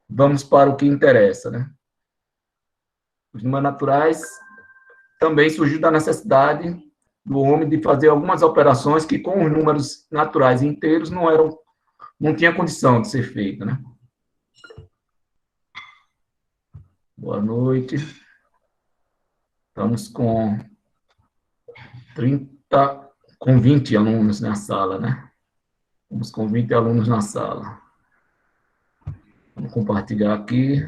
vamos para o que interessa, né? Os números naturais também surgiu da necessidade do homem de fazer algumas operações que com os números naturais inteiros não tinha condição de ser feita, né? Boa noite. Estamos com 20 alunos na sala, né? Estamos com 20 alunos na sala. Vamos compartilhar aqui.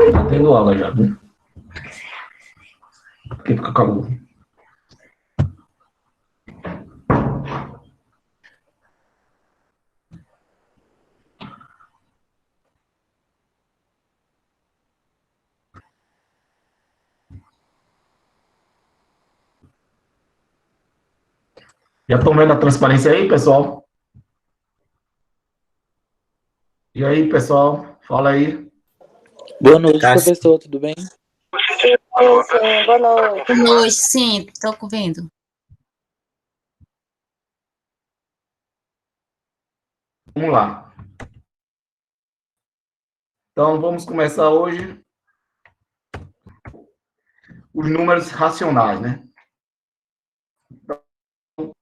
Está tendo aula já, viu? Porque fica calor. Já estão vendo a transparência aí, pessoal? E aí, pessoal? Fala aí. Boa noite, professor, tudo bem? Sim, boa noite. Boa noite, sim, estou ouvindo. Vamos lá. Então, vamos começar hoje os números racionais, né? Então,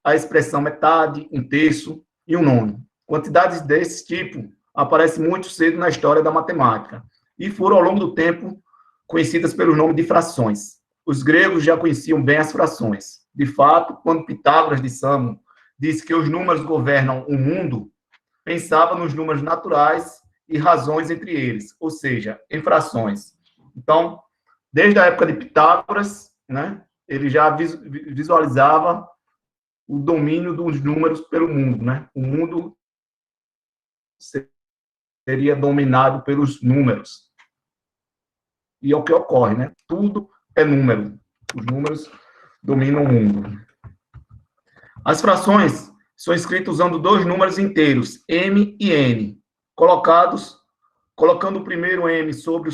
a expressão metade, um terço e um nono. Quantidades desse tipo aparecem muito cedo na história da matemática e foram, ao longo do tempo, conhecidas pelo nome de frações. Os gregos já conheciam bem as frações. De fato, quando Pitágoras de Samo disse que os números governam o mundo, pensava nos números naturais e razões entre eles, ou seja, em frações. Então, desde a época de Pitágoras, né, ele já visualizava o domínio dos números pelo mundo, né? O mundo seria dominado pelos números. E é o que ocorre, né? Tudo é número. Os números dominam o mundo. As frações são escritas usando dois números inteiros, m e n, colocando o primeiro m sobre o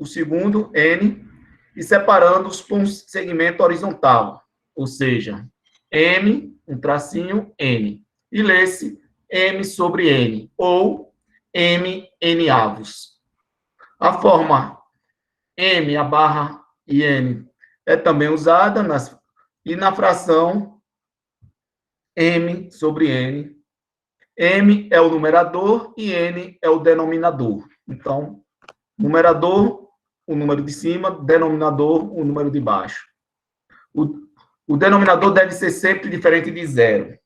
segundo n, e separando-os por um segmento horizontal, ou seja, m, um tracinho, n, e lê-se m sobre n, ou m n avos. A forma m, a barra e n é também usada e na fração m sobre n. M é o numerador e n é o denominador. Então, numerador, o número de cima, denominador, o número de baixo. O denominador deve ser sempre diferente de zero.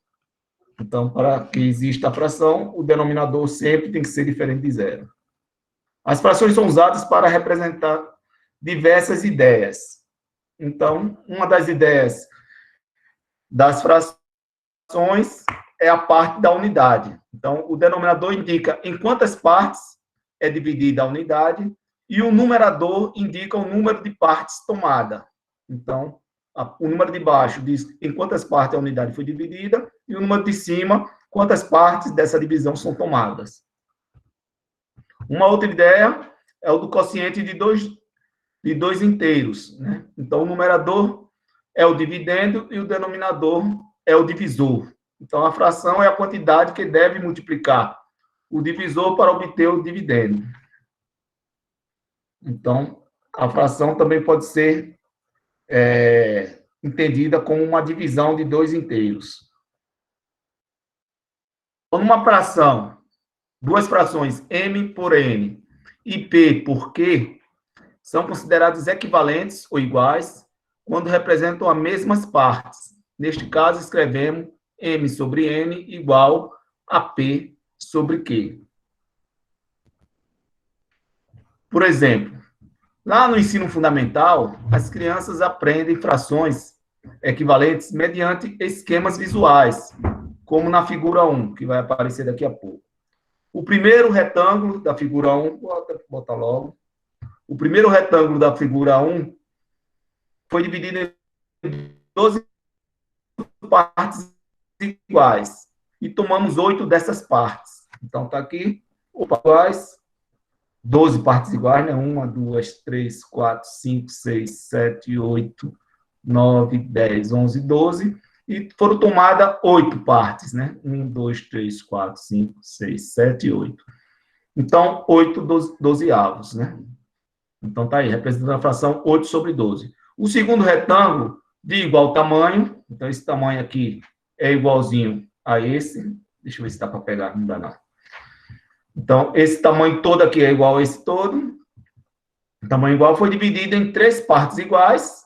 Então, para que exista a fração, o denominador sempre tem que ser diferente de zero. As frações são usadas para representar diversas ideias. Então, uma das ideias das frações é a parte da unidade. Então, o denominador indica em quantas partes é dividida a unidade e o numerador indica o número de partes tomada. Então, o número de baixo diz em quantas partes a unidade foi dividida e o número de cima, quantas partes dessa divisão são tomadas. Uma outra ideia é o do quociente de dois inteiros, né? Então, o numerador é o dividendo e o denominador é o divisor. Então, a fração é a quantidade que deve multiplicar o divisor para obter o dividendo. Então, a fração também pode ser entendida como uma divisão de dois inteiros. Numa fração, duas frações m por n e p por q são considerados equivalentes ou iguais quando representam as mesmas partes. Neste caso, escrevemos m sobre n igual a p sobre q. Por exemplo, lá no ensino fundamental, as crianças aprendem frações equivalentes mediante esquemas visuais, como na figura 1, que vai aparecer daqui a pouco. O primeiro retângulo da figura 1, vou botar logo. O primeiro retângulo da figura 1 foi dividido em 12 partes iguais. E tomamos 8 dessas partes. Então, está aqui, iguais, 12 partes iguais, né? 1, 2, 3, 4, 5, 6, 7, 8, 9, 10, 11, 12. E foram tomadas 8 partes, né? 1, 2, 3, 4, 5, 6, 7, 8. Então, 8 dozeavos, né? Então, está aí, representando a fração 8 sobre 12. O segundo retângulo, de igual tamanho, então esse tamanho aqui é igualzinho a esse. Deixa eu ver se dá para pegar, não dá não. Então, esse tamanho todo aqui é igual a esse todo. O tamanho igual foi dividido em 3 partes iguais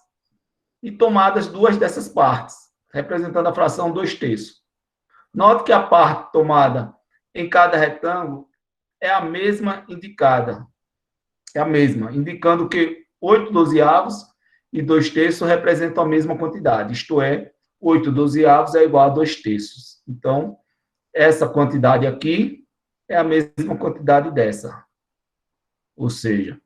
e tomadas 2 dessas partes, representando a fração 2/3. Note que a parte tomada em cada retângulo é a mesma indicada. É a mesma, indicando que 8 dozeavos e 2/3 representam a mesma quantidade, isto é, 8 dozeavos é igual a 2/3. Então, essa quantidade aqui é a mesma quantidade dessa. Ou seja,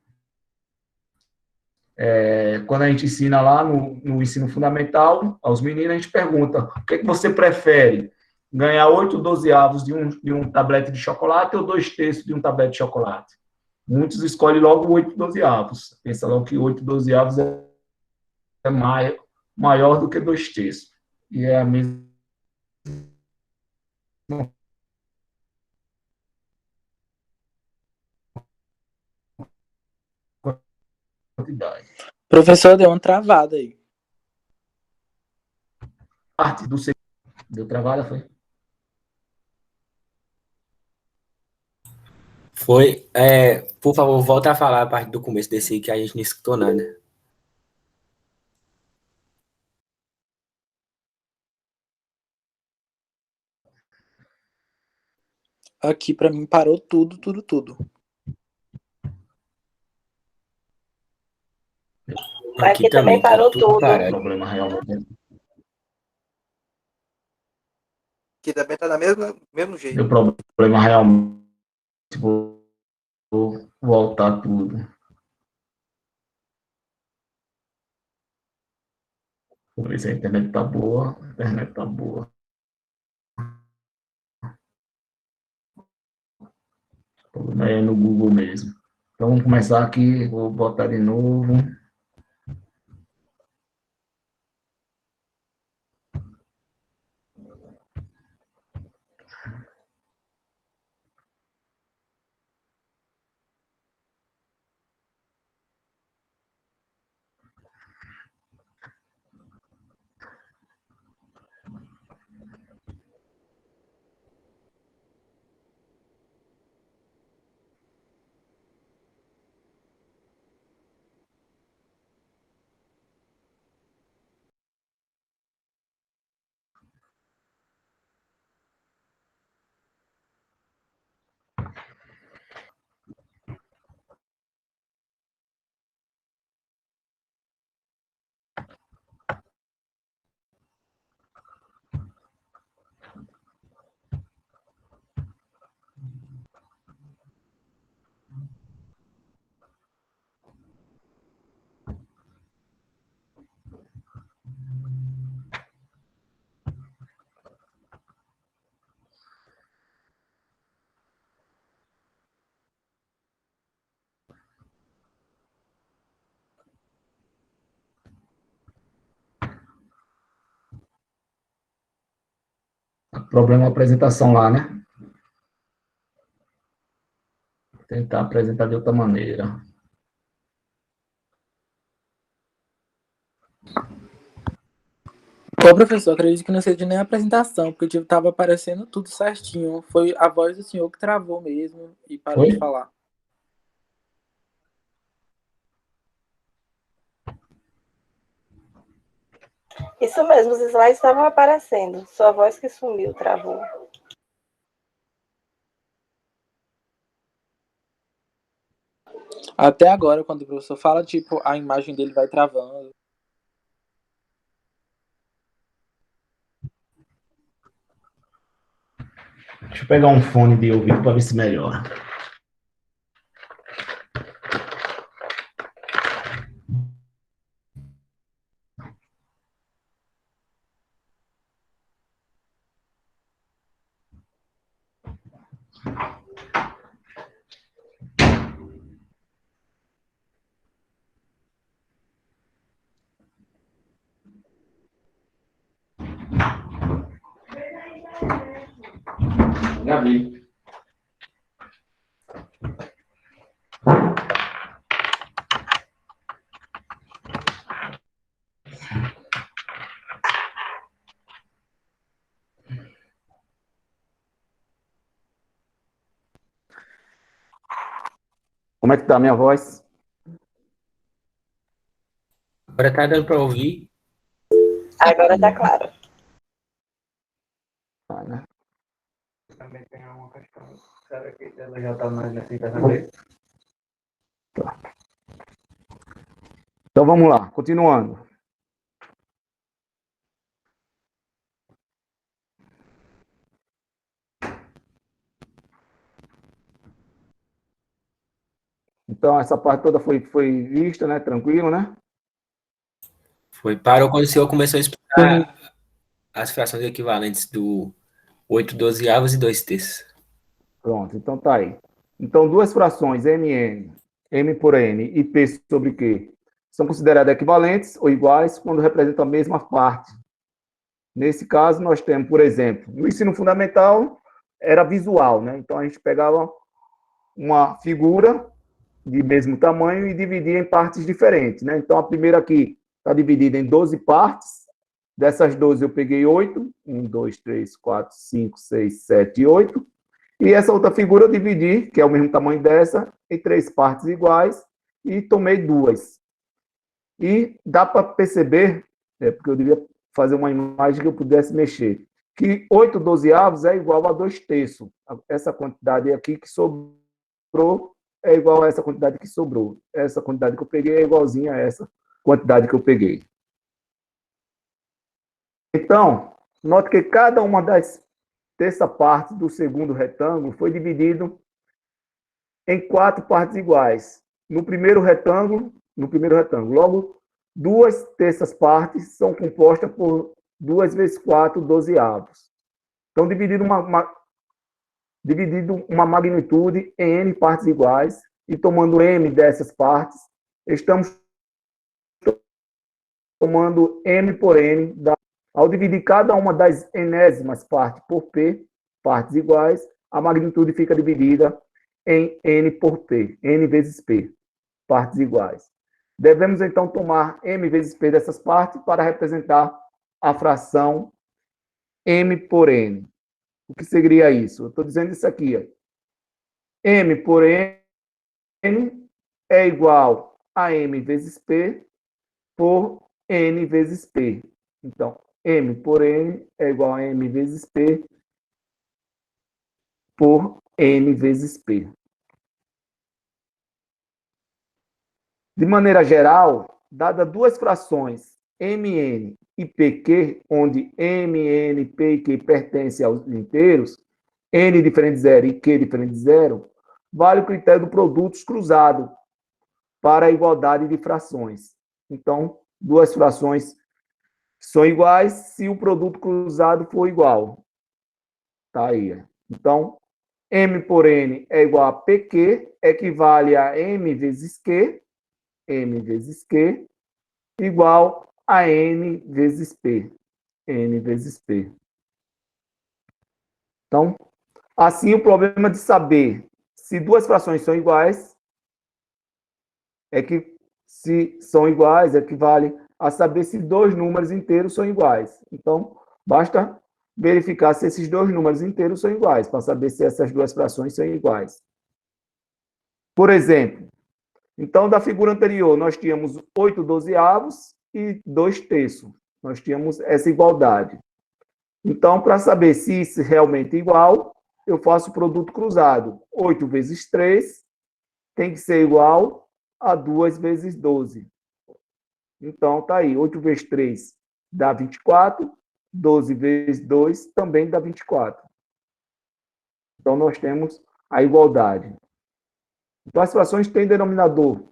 quando a gente ensina lá no ensino fundamental, aos meninos, a gente pergunta, o que você prefere? Ganhar 8 dozeavos de um tablete de chocolate ou 2/3 de um tablete de chocolate? Muitos escolhem logo 8 dozeavos. Pensa logo que 8 dozeavos é maior do que 2/3. E é a mesma quantidade. Professor, deu uma travada aí. Parte do segundo. Deu travada, foi? Foi. Por favor, volta a falar a parte do começo desse aí que a gente não escutou nada. Aqui pra mim parou tudo, tudo, tudo. Aqui também tá parou tudo tudo. parado. Problema realmente. Que também tá da mesmo jeito. Deu problema realmente. Vou voltar tudo. Vou ver se a internet tá boa. A internet tá boa. O problema é no Google mesmo. Então, vamos começar aqui. Vou botar de novo. problema na apresentação lá, né? Vou tentar apresentar de outra maneira. Ô, professor, acredito que não seja nem a apresentação, porque tipo, tava aparecendo tudo certinho. Foi a voz do senhor que travou mesmo e parou de Foi? falar. Isso mesmo, os slides estavam aparecendo. Sua voz que sumiu, travou. Até agora, quando o professor fala, tipo, a imagem dele vai travando. Deixa eu pegar um fone de ouvido para ver se melhora. Gabi. Como é que tá a minha voz? Agora tá dando para ouvir. Agora tá claro. Tá, né? Também tem uma questão. Será que ela já está mais assim dessa vez? Então vamos lá, continuando. Então essa parte toda foi vista, né? Tranquilo, né? Foi, parou quando o senhor começou a Sim. explicar as frações equivalentes do 8 dozeavos e 2 terços. Pronto, então tá aí. Então duas frações, mn, m por n e p sobre q, são consideradas equivalentes ou iguais quando representam a mesma parte. Nesse caso, nós temos, por exemplo, no ensino fundamental, era visual, né? Então a gente pegava uma figura de mesmo tamanho e dividia em partes diferentes, né? Então a primeira aqui está dividida em 12 partes. Dessas 12 eu peguei 8. 1, 2, 3, 4, 5, 6, 7 e 8. E essa outra figura eu dividi, que é o mesmo tamanho dessa, em 3 partes iguais e tomei 2. E dá para perceber, porque eu devia fazer uma imagem que eu pudesse mexer, que 8 dozeavos é igual a 2 terços. Essa quantidade aqui que sobrou é igual a essa quantidade que sobrou. Essa quantidade que eu peguei é igualzinha a essa quantidade que eu peguei. Então, note que cada uma das terças partes do segundo retângulo foi dividido em 4 partes iguais. No primeiro retângulo. Logo, 2 terças partes são compostas por 2 vezes 4 dozeavos. Então, dividido uma magnitude em n partes iguais e tomando m dessas partes, estamos tomando m por n. Ao dividir cada uma das enésimas partes por p, partes iguais, a magnitude fica dividida em n por p, n vezes p, partes iguais. Devemos, então, tomar m vezes p dessas partes para representar a fração m por n. O que seria isso? Eu estou dizendo isso aqui. Ó. M por n é igual a m vezes p por n vezes p. Então, m por n é igual a m vezes p por n vezes p. De maneira geral, dada duas frações, mn e pq, onde mn, p e q pertencem aos inteiros, n diferente de zero e q diferente de zero, vale o critério do produtos cruzado para a igualdade de frações. Então, duas frações são iguais se o produto cruzado for igual. Tá aí. Então, m por n é igual a pq, equivale a m vezes q, igual a n vezes p, n vezes p. Então, assim, o problema de saber se duas frações são iguais é que se são iguais equivale a saber se dois números inteiros são iguais. Então, basta verificar se esses dois números inteiros são iguais, para saber se essas duas frações são iguais. Por exemplo, então, da figura anterior, nós tínhamos 8/12 e 2/3. Nós tínhamos essa igualdade. Então, para saber se isso é realmente igual, eu faço o produto cruzado. 8 vezes 3 tem que ser igual a 2 vezes 12. Então, tá aí. 8 vezes 3 dá 24. 12 vezes 2 também dá 24. Então, nós temos a igualdade. Então, as frações têm denominador.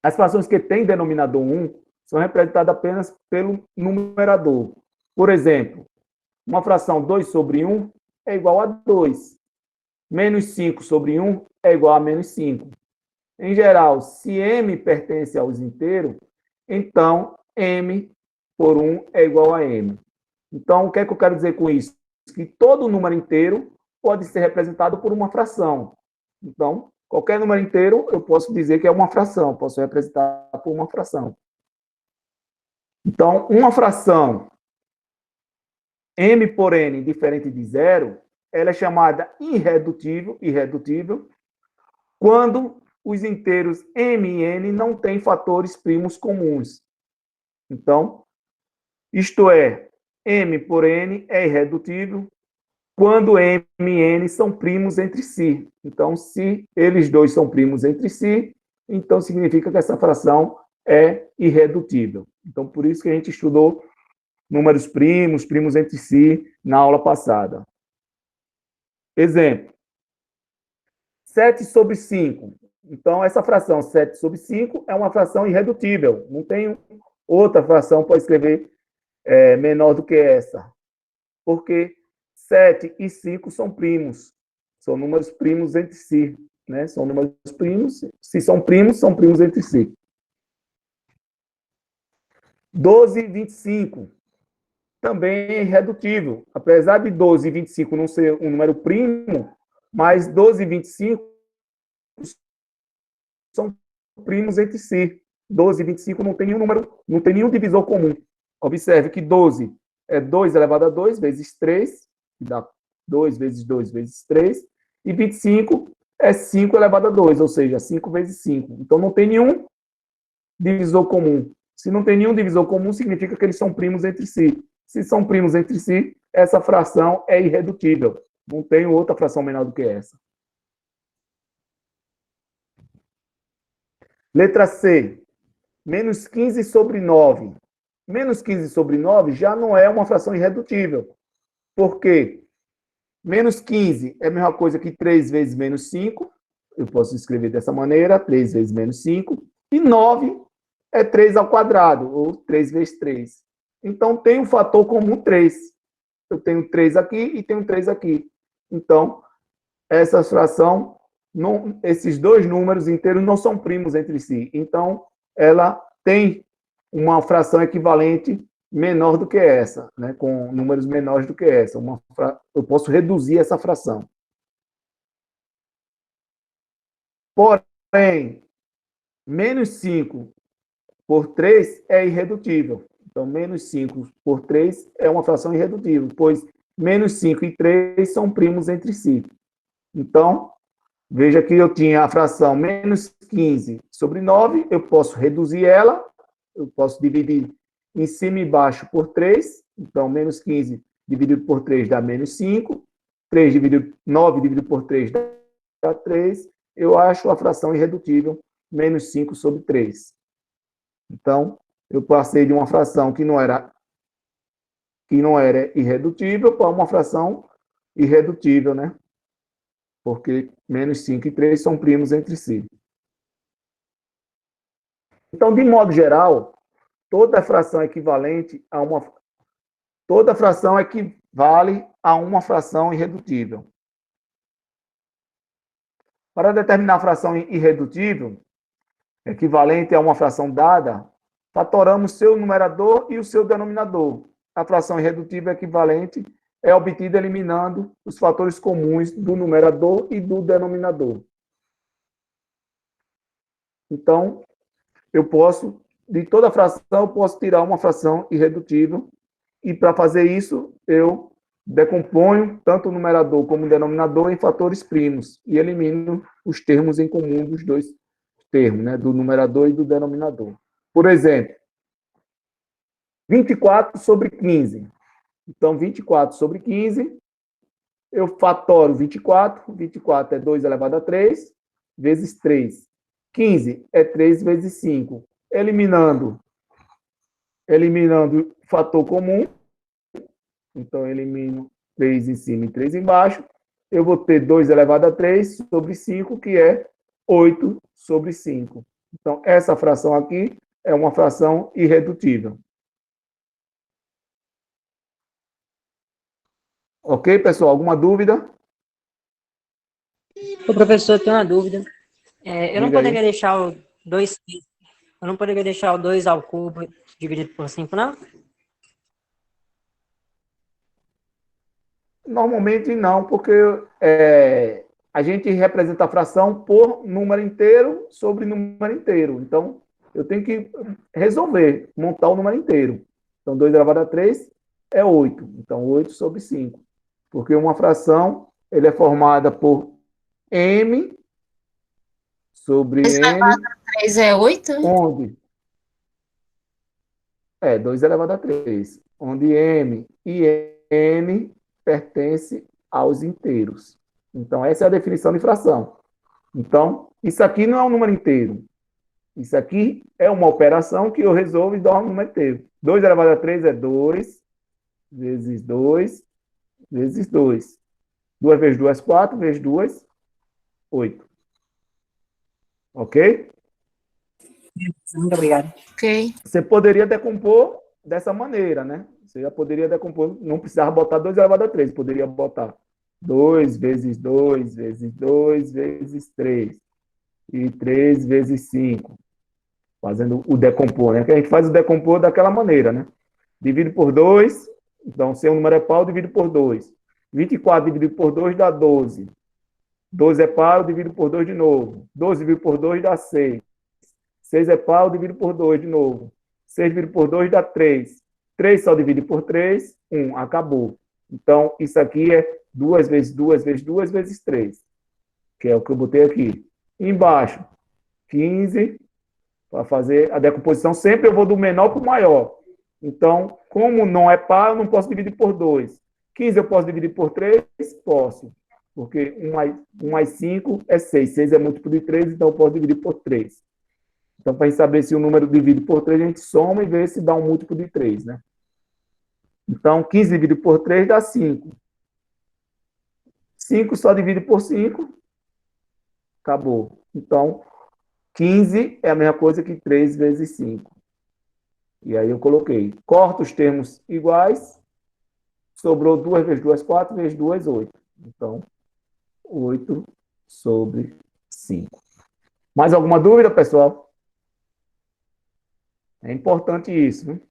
As frações que têm denominador 1 são representadas apenas pelo numerador. Por exemplo, uma fração 2/1 é igual a 2. Menos 5/1 é igual a menos 5. Em geral, se m pertence aos inteiros, então m por 1 é igual a m. Então, o que é que eu quero dizer com isso? Que todo número inteiro pode ser representado por uma fração. Então, qualquer número inteiro, eu posso dizer que é uma fração, posso representar por uma fração. Então, uma fração m por n diferente de zero, ela é chamada irredutível, quando os inteiros m e n não têm fatores primos comuns. Então, isto é, m por n é irredutível quando m e n são primos entre si. Então, se eles dois são primos entre si, então significa que essa fração é irredutível. Então, por isso que a gente estudou números primos, primos entre si, na aula passada. Exemplo. 7/5. Então, essa fração 7/5 é uma fração irredutível. Não tem outra fração para escrever menor do que essa. Porque 7 e 5 são primos. São números primos entre si. Né? São números primos. Se são primos entre si. 12/25. Também é irredutível. Apesar de 12/25 não ser um número primo, mas 12/25 são primos entre si. 12/25 não tem nenhum número, não tem nenhum divisor comum. Observe que 12 é 2 elevado a 2 vezes 3, que dá 2 vezes 2 vezes 3, e 25 é 5 elevado a 2, ou seja, 5 vezes 5. Então não tem nenhum divisor comum. Se não tem nenhum divisor comum, significa que eles são primos entre si. Se são primos entre si, essa fração é irredutível. Não tem outra fração menor do que essa. Letra C. Menos 15/9. Menos 15/9 já não é uma fração irredutível. Por quê? Menos 15 é a mesma coisa que 3 vezes menos 5. Eu posso escrever dessa maneira, 3 vezes menos 5. E 9 é 3 ao quadrado, ou 3 vezes 3. Então, tem um fator comum 3. Eu tenho 3 aqui e tenho 3 aqui. Então, essa fração, esses dois números inteiros não são primos entre si. Então, ela tem uma fração equivalente menor do que essa, né? Com números menores do que essa. Eu posso reduzir essa fração. Porém, menos 5 por 3 é irredutível. Então, menos 5 por 3 é uma fração irredutível, pois menos 5 e 3 são primos entre si. Então, veja que eu tinha a fração menos 15/9, eu posso reduzir ela, eu posso dividir em cima e baixo por 3, então, menos 15 dividido por 3 dá menos 5, 9 dividido por 3 dá 3, eu acho a fração irredutível, menos 5/3. Então, eu passei de uma fração que não era irredutível para uma fração irredutível, né? Porque menos 5 e 3 são primos entre si. Então, de modo geral, toda fração equivale a uma fração irredutível. Para determinar a fração irredutível, equivalente a uma fração dada, fatoramos seu numerador e o seu denominador. A fração irredutível é equivalente é obtida eliminando os fatores comuns do numerador e do denominador. Então, de toda fração, eu posso tirar uma fração irredutível, e para fazer isso, eu decomponho tanto o numerador como o denominador em fatores primos, e elimino os termos em comum dos dois termos, né, do numerador e do denominador. Por exemplo, 24 sobre 15. Então, 24 sobre 15, eu fatoro 24. 24 é 2 elevado a 3, vezes 3. 15 é 3 vezes 5. Eliminando o fator comum, então elimino 3 em cima e 3 embaixo, eu vou ter 2 elevado a 3 sobre 5, que é 8 sobre 5. Então, essa fração aqui é uma fração irredutível. Ok, pessoal? Alguma dúvida? O professor tem uma dúvida. Eu não Diga aí. poderia deixar o 2, eu não poderia deixar o 2 ao cubo dividido por 5, não? Normalmente não, porque a gente representa a fração por número inteiro sobre número inteiro. Então, eu tenho que resolver, montar o número inteiro. Então, 2 elevado a 3 é 8. Então, 8 sobre 5. Porque uma fração ele é formada por m sobre 2 n, elevado a 3 é 8? onde 2 elevado a 3, onde m e n pertence aos inteiros. Então, essa é a definição de fração. Então, isso aqui não é um número inteiro. Isso aqui é uma operação que eu resolvo e dou um número inteiro. 2 elevado a 3 é 2, vezes 2, vezes 2. 2 vezes 2, 4, vezes 2, 8. Ok? Muito obrigado. Ok. Você poderia decompor dessa maneira, né? Você já poderia decompor, não precisava botar 2 elevado a 3, poderia botar 2 vezes 2 vezes 2 vezes 3. E 3 vezes 5. Fazendo o decompor, né? Que a gente faz o decompor daquela maneira, né? Divido por 2, então, se o número é par, eu divido por 2. 24 dividido por 2 dá 12. 12 é par, eu divido por 2 de novo. 12 dividido por 2 dá 6. 6 é par, eu divido por 2 de novo. 6 dividido por 2 dá 3. 3 só divide por 3, 1, acabou. Então, isso aqui é 2 vezes 2 vezes 2 vezes 3, que é o que eu botei aqui. Embaixo, 15, para fazer a decomposição, sempre eu vou do menor para o maior. Então, como não é par, eu não posso dividir por 2. 15 eu posso dividir por 3? Posso. Porque 1 mais 5 é 6. 6 é múltiplo de 3, então eu posso dividir por 3. Então, para a gente saber se o número divide por 3, a gente soma e vê se dá um múltiplo de 3, né? Então, 15 dividido por 3 dá 5. 5 só divide por 5. Acabou. Então, 15 é a mesma coisa que 3 vezes 5. E aí eu coloquei. Corto os termos iguais. Sobrou 2 vezes 2, 4 vezes 2, 8. Então, 8 sobre 5. Mais alguma dúvida, pessoal? É importante isso, né?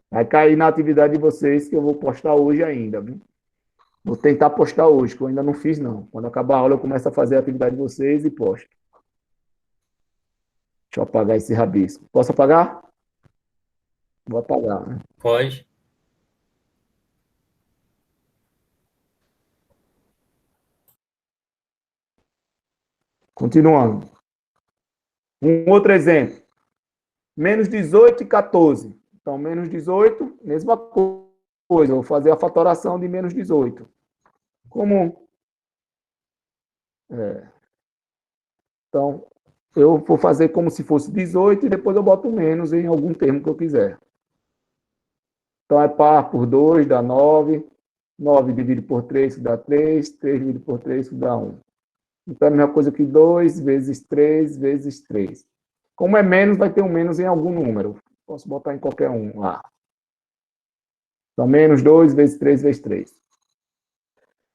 Vai cair na atividade de vocês que eu vou postar hoje ainda, viu? Vou tentar postar hoje, que eu ainda não fiz, não. Quando acabar a aula, eu começo a fazer a atividade de vocês e posto. Deixa eu apagar esse rabisco. Posso apagar? Vou apagar, né? Pode. Continuando. Um outro exemplo. Menos 18 e 14. Então, menos 18, mesma coisa. Eu vou fazer a fatoração de menos 18. Como? Então, eu vou fazer como se fosse 18 e depois eu boto menos em algum termo que eu quiser. Então, é par por 2, dá 9. 9 dividido por 3, que dá 3. 3 dividido por 3, que dá 1. Então, é a mesma coisa que 2 vezes 3 vezes 3. Como é menos, vai ter um menos em algum número. Posso botar em qualquer um lá. Então, menos 2 vezes 3 vezes 3.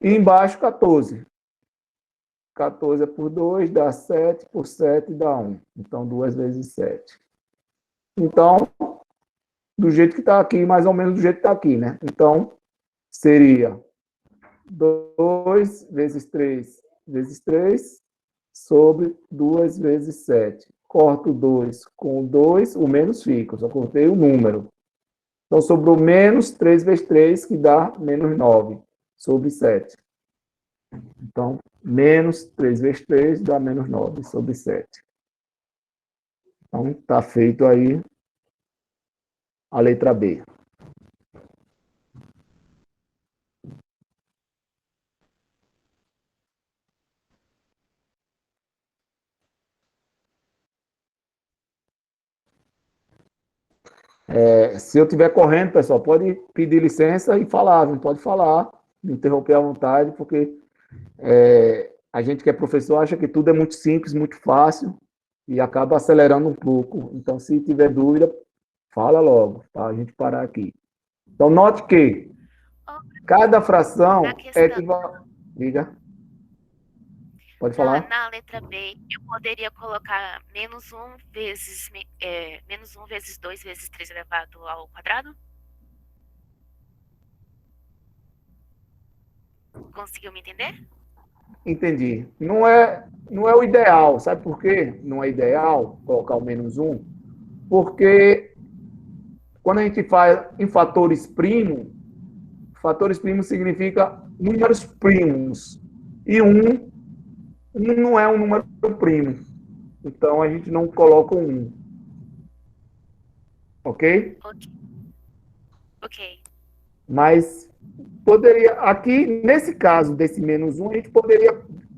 E embaixo, 14. 14 é por 2, dá 7, por 7 dá 1. Então, 2 vezes 7. Então, do jeito que está aqui, mais ou menos do jeito que está aqui, né? Então, seria 2 vezes 3 vezes 3 sobre 2 vezes 7. Corto 2 com 2, o menos fica, só cortei o número. Então, sobrou menos 3 vezes 3, que dá menos 9 sobre 7. Então, menos 3 vezes 3 dá menos 9 sobre 7. Então, está feito aí a letra B. Se eu estiver correndo, pessoal, pode pedir licença e falar, não pode falar, me interromper à vontade, porque a gente que é professor acha que tudo é muito simples, muito fácil, e acaba acelerando um pouco. Então, se tiver dúvida, fala logo, para a gente parar aqui. Então, note que cada fração é equivalente... Diga. Pode falar. Na letra B, eu poderia colocar menos 1 vezes, menos 1 vezes 2 vezes 3 elevado ao quadrado? Conseguiu me entender? Entendi. Não é o ideal. Sabe por quê? Não é ideal colocar o menos 1? Porque quando a gente faz em fatores primos significa números primos. E 1 não é um número primo. Então, a gente não coloca o 1. Ok? Ok. Mas poderia, aqui, nesse caso desse menos 1, a gente poderia,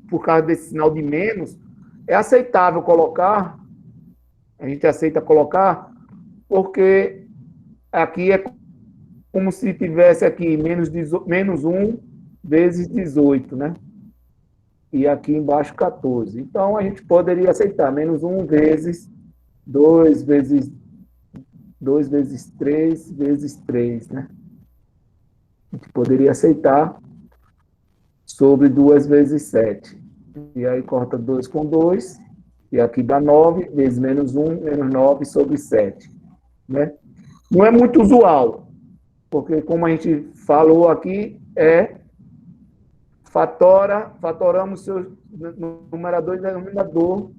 por causa desse sinal de menos, é aceitável colocar, a gente aceita colocar, porque aqui é como se tivesse aqui menos 1 vezes 18, né? E aqui embaixo 14. Então, a gente poderia aceitar menos 1 vezes 2 vezes 3 vezes 3, né? A gente poderia aceitar sobre 2 vezes 7. E aí corta 2 com 2, e aqui dá 9 vezes menos 1, menos 9 sobre 7. Né? Não é muito usual, porque como a gente falou aqui, fatoramos seu numerador e denominador,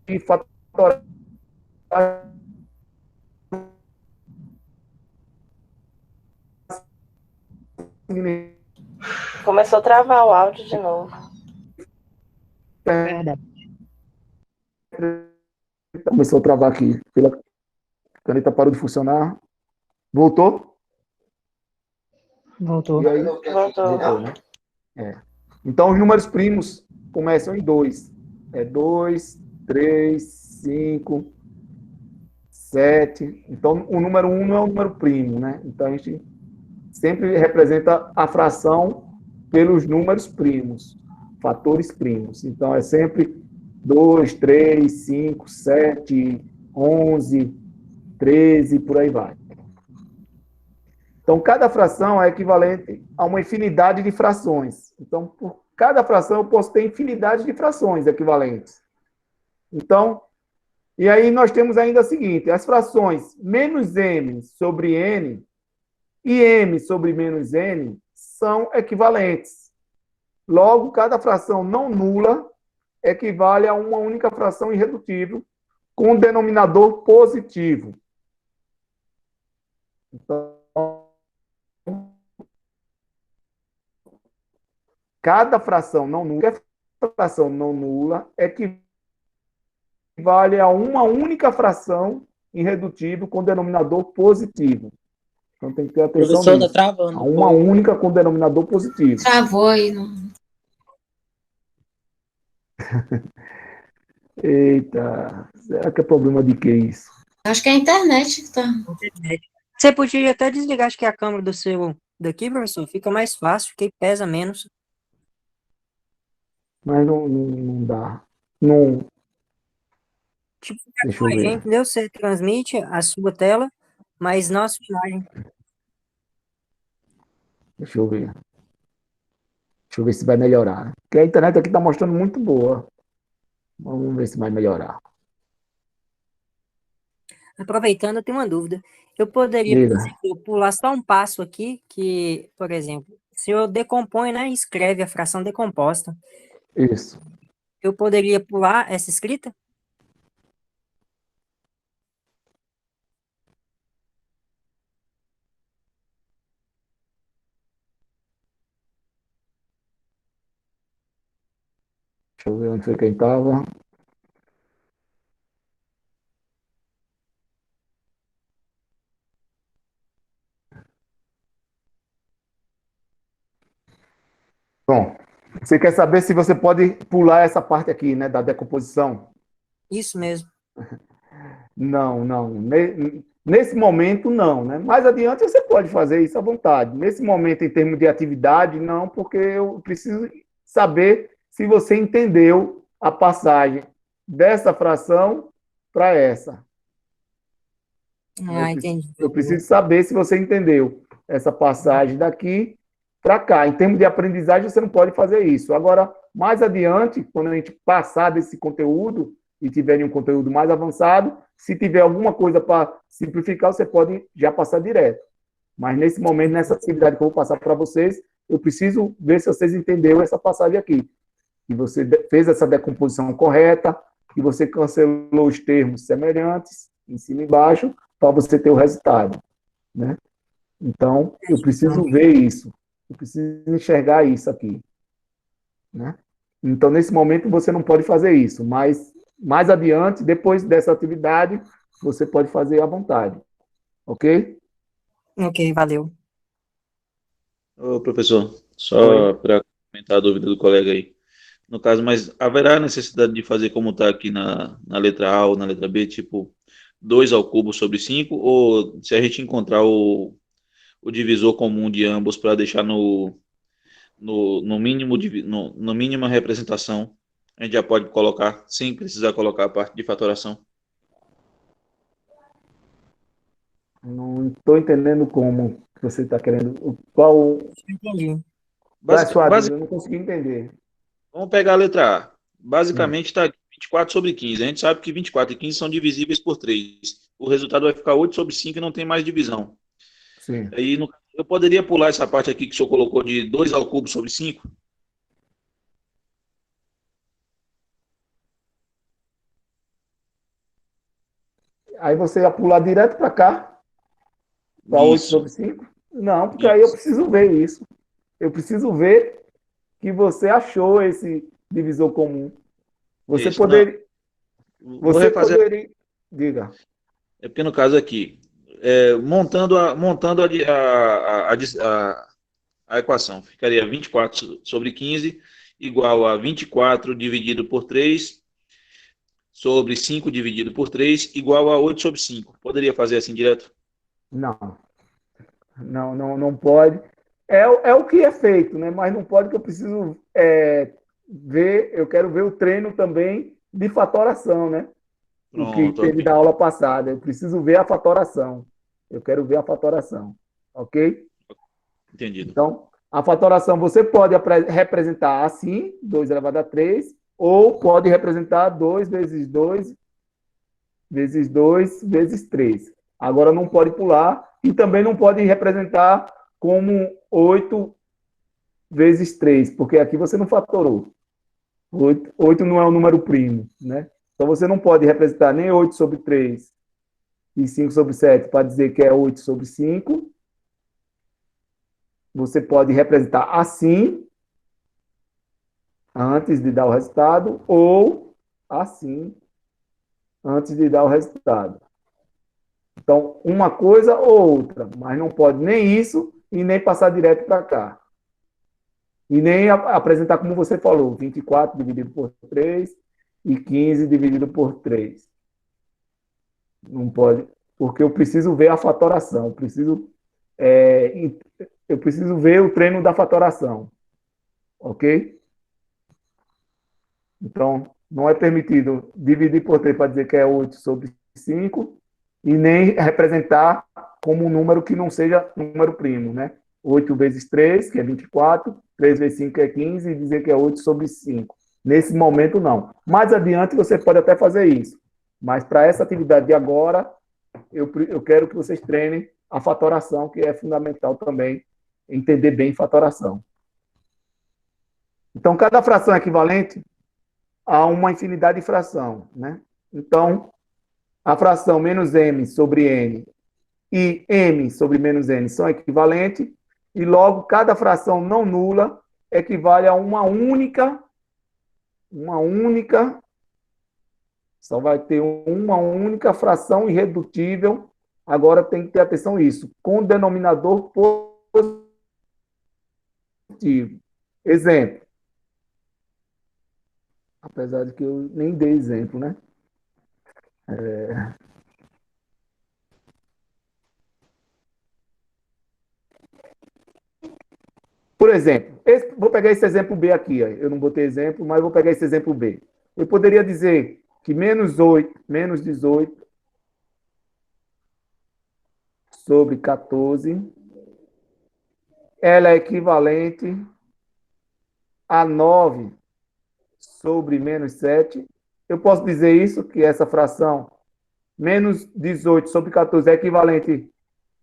e fatorar Começou a travar o áudio de novo. Verdade. Começou a travar aqui. A caneta parou de funcionar. Voltou? Voltou. E aí? Voltou. Né? Então, os números primos começam em 2. 2, 3, 5, 7. Então, o número 1 não é um número primo, né? Então, a gente sempre representa a fração pelos números primos, fatores primos. Então, é sempre 2, 3, 5, 7, 11, 13, por aí vai. Então, cada fração é equivalente a uma infinidade de frações. Então, por cada fração, eu posso ter infinidade de frações equivalentes. Então, e aí nós temos ainda o seguinte, as frações menos m sobre n e m sobre menos n são equivalentes. Logo, cada fração não nula equivale a uma única fração irredutível com denominador positivo. Então, cada fração não nula equivale a uma única fração irredutível com denominador positivo. Então tem que ter atenção Professor, nisso. tá travando. A uma única com denominador positivo. Travou aí. Eita, será que é problema de que isso? Acho que é a internet que tá. Você podia até desligar, acho que a câmera do seu daqui, professor, fica mais fácil, porque pesa menos. Mas não dá. Não. Tipo, Deixa eu ver. entendeu? Você transmite a sua tela, mas não a sua imagem. Deixa eu ver. Deixa eu ver se vai melhorar. Porque a internet aqui está mostrando muito boa. Vamos ver se vai melhorar. aproveitando, eu tenho uma dúvida. Eu poderia, por Diga. exemplo, pular só um passo aqui, que, por exemplo, se eu decompõe, né, e escreve a fração decomposta, Isso. eu poderia pular essa escrita? Deixa eu ver onde foi que estava. Bom, você quer saber se você pode pular essa parte aqui, né, da decomposição? Isso mesmo. Não, não. Nesse momento, não, né? Mais adiante você pode fazer isso à vontade. Nesse momento, em termos de atividade, não, porque eu preciso saber se você entendeu a passagem dessa fração para essa. Ah, entendi. Eu preciso saber se você entendeu essa passagem daqui para cá. Em termos de aprendizagem, você não pode fazer isso. Agora, mais adiante, quando a gente passar desse conteúdo e tiver um conteúdo mais avançado, se tiver alguma coisa para simplificar, você pode já passar direto. Mas nesse momento, nessa atividade que eu vou passar para vocês, eu preciso ver se vocês entenderam essa passagem aqui. Que você fez essa decomposição correta, que você cancelou os termos semelhantes, em cima e embaixo, para você ter o resultado, né? Então, eu preciso ver isso. Eu preciso enxergar isso aqui, né? Então, nesse momento, você não pode fazer isso, mas mais adiante, depois dessa atividade, você pode fazer à vontade, ok? Ok, valeu. Ô, professor, só para comentar a dúvida do colega aí. No caso, mas haverá necessidade de fazer como está aqui na letra A ou na letra B, tipo 2 ao cubo sobre 5, ou se a gente encontrar o divisor comum de ambos para deixar no mínimo, no mínima representação, a gente já pode colocar, sem precisar colocar a parte de fatoração? Não estou entendendo como você está querendo. Qual Entendi. é a sua dúvida? Eu não consegui entender. Vamos pegar a letra A. Basicamente está 24 sobre 15. A gente sabe que 24 e 15 são divisíveis por 3. O resultado vai ficar 8 sobre 5 e não tem mais divisão. Sim. Aí, eu poderia pular essa parte aqui que o senhor colocou de 2 ao cubo sobre 5? Aí você ia pular direto para cá, para 8 Isso. sobre 5? Não, porque aí eu preciso ver isso. Eu preciso ver que você achou esse divisor comum. Você Isso, poderia. Vou Você refazer. poderia. Diga. É porque no caso aqui, montando a equação, ficaria 24 sobre 15 igual a 24 dividido por 3 sobre 5 dividido por 3 igual a 8 sobre 5. Poderia fazer assim direto? Não. Não pode. É o que é feito, né? Mas não pode, que eu preciso ver. Eu quero ver o treino também de fatoração, né? O que Pronto, teve ok. da aula passada. Eu preciso ver a fatoração. Eu quero ver a fatoração. Ok? Entendido. Então, a fatoração você pode representar assim, 2 elevado a 3, ou pode representar 2 vezes 2 vezes 2 vezes 3. Agora não pode pular e também não pode representar como 8 vezes 3, porque aqui você não fatorou. 8 não é um número primo, né? Então você não pode representar nem 8 sobre 3 e 5 sobre 7 para dizer que é 8 sobre 5. Você pode representar assim, antes de dar o resultado, ou assim, antes de dar o resultado. Então, uma coisa ou outra, mas não pode nem isso e nem passar direto para cá. E nem apresentar como você falou, 24 dividido por 3 e 15 dividido por 3. Não pode, porque eu preciso ver a fatoração, eu preciso ver o treino da fatoração. Ok? Então, não é permitido dividir por 3 para dizer que é 8 sobre 5 e nem representar como um número que não seja número primo, né? 8 vezes 3, que é 24, 3 vezes 5 é 15, e dizer que é 8 sobre 5. Nesse momento, não. Mais adiante, você pode até fazer isso. Mas para essa atividade de agora, eu quero que vocês treinem a fatoração, que é fundamental também entender bem fatoração. Então, cada fração é equivalente a uma infinidade de fração, né? Então, a fração menos m sobre n e m sobre menos n são equivalentes, e logo cada fração não nula equivale a uma única, só vai ter uma única fração irredutível. Agora tem que ter atenção a isso, com denominador positivo. Exemplo. Apesar de que eu nem dei exemplo, né? Por exemplo, vou pegar esse exemplo B aqui. Ó. Eu não botei exemplo, mas vou pegar esse exemplo B. Eu poderia dizer que menos 8, menos 18 sobre 14, ela é equivalente a 9 sobre menos 7. Eu posso dizer isso, que essa fração menos 18 sobre 14 é equivalente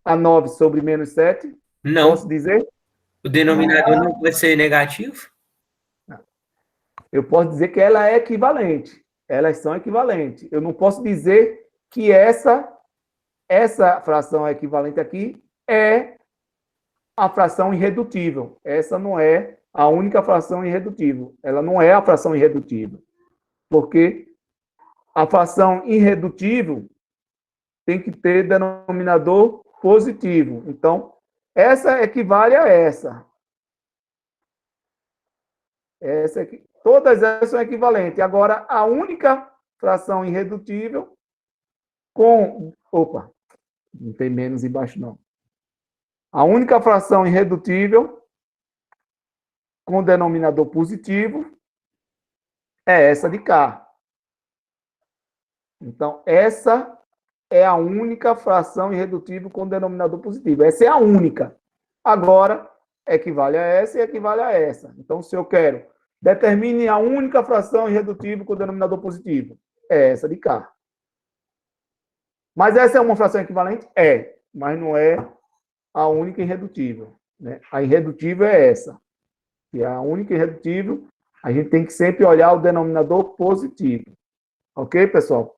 a 9 sobre menos 7? Não. Posso dizer? O denominador não pode ser negativo? Eu posso dizer que ela é equivalente. Elas são equivalentes. Eu não posso dizer que essa fração equivalente aqui é a fração irredutível. Essa não é a única fração irredutível. Ela não é a fração irredutível. Porque a fração irredutível tem que ter denominador positivo. Então, essa equivale a essa. Todas elas são equivalentes. Agora, a única fração irredutível com... Opa, não tem menos embaixo, não. A única fração irredutível com denominador positivo é essa de cá. Então, essa é a única fração irredutível com denominador positivo. Essa é a única. Agora, equivale a essa e equivale a essa. Então, se eu quero, determine a única fração irredutível com denominador positivo. É essa de cá. Mas essa é uma fração equivalente? É, mas não é a única irredutível. Né? A irredutível é essa. E a única irredutível, a gente tem que sempre olhar o denominador positivo. Ok, pessoal?